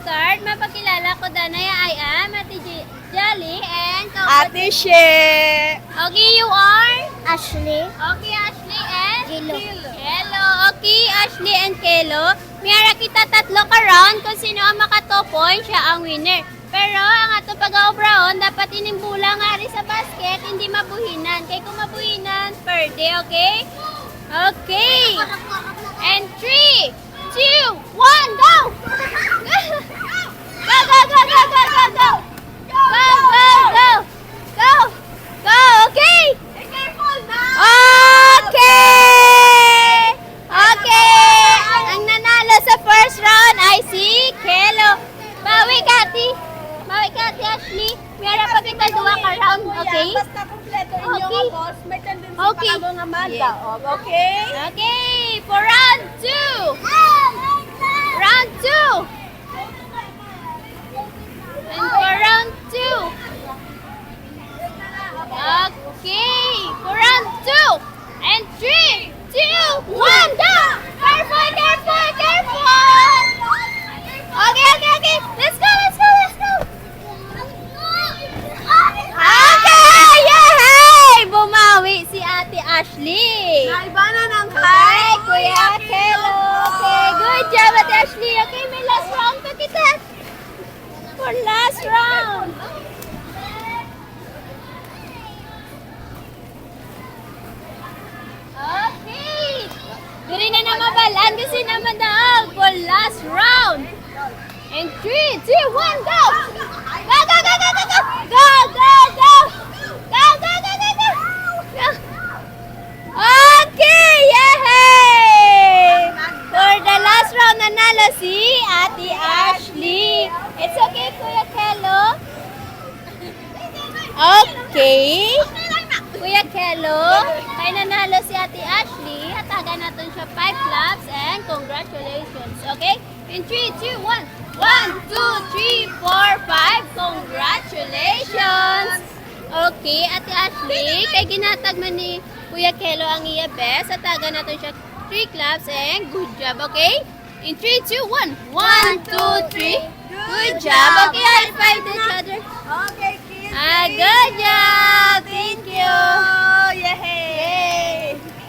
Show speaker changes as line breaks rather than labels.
card, mapakilala ko Danay. I am Ate Jolly and
Ate She.
Okay, you are?
Ashley.
Okay, Ashley and?
Kelo.
Hello. Okay, Ashley and Kelo. Mayara kita tatlo ka round. Kung sino ang maka 2 points, siya ang winner. Pero ang ato pag-aobraon, dapat inimbula nga rin sa basket, hindi mabuhinan. Kaya kung mabuhinan, per day, okay? Okay. And 3, 2, 1, go! Go, go, go, go, go, go, go! Go, go, go! Go! Go, okay? Okay! Okay! Ang nanalo sa first round ay si Kelo. Bawi, Kati. Bawi, Kati, Ashley. Mayroon pa kita 2 ka round, okay?
Basta kompleto inyo
Okay.
nga, boss. May tendency
Okay.
pa nga Amanda.
Yeah.
Okay?
Okay, for round 2. Round 2. And for round 2. Okay, for round 2. And 3, 2, 1, go! Careful, careful, careful! Okay, okay, okay. Let's go, let's go, let's go! Okay! Yay! Bumawi si Ate Ashley.
Naiba na ng
Okay, Kuya Kelo. Okay, good job, Ate Ashley. Okay, may last round pa kita. For last round. Okay. Diri na mabalaan kasi naman daw for last round. And 3, 2, 1, go! Go, go, go, go, go, go! Go, go, go! Go, go, go, go, go! Go! Okay! Yay! For the last round, nanalo si Ate Ashley. It's okay, Kuya Kelo. Okay. Kuya Kelo, kay nanalo si Ate Ashley. Hatagan natin siya 5 claps and congratulations. Okay? In 3, 2, 1. 1, 2, 3, 4, 5. Congratulations! Okay, Ate Ashley, kay ginatag man ni Kuya Kelo ang iya best. Hatagan natin siya 3 claps and good job, okay? In 3, 2, 1. 1, 2, 3. Good job. Okay, high five to each other.
Okay, kids.
Good job. Thank you.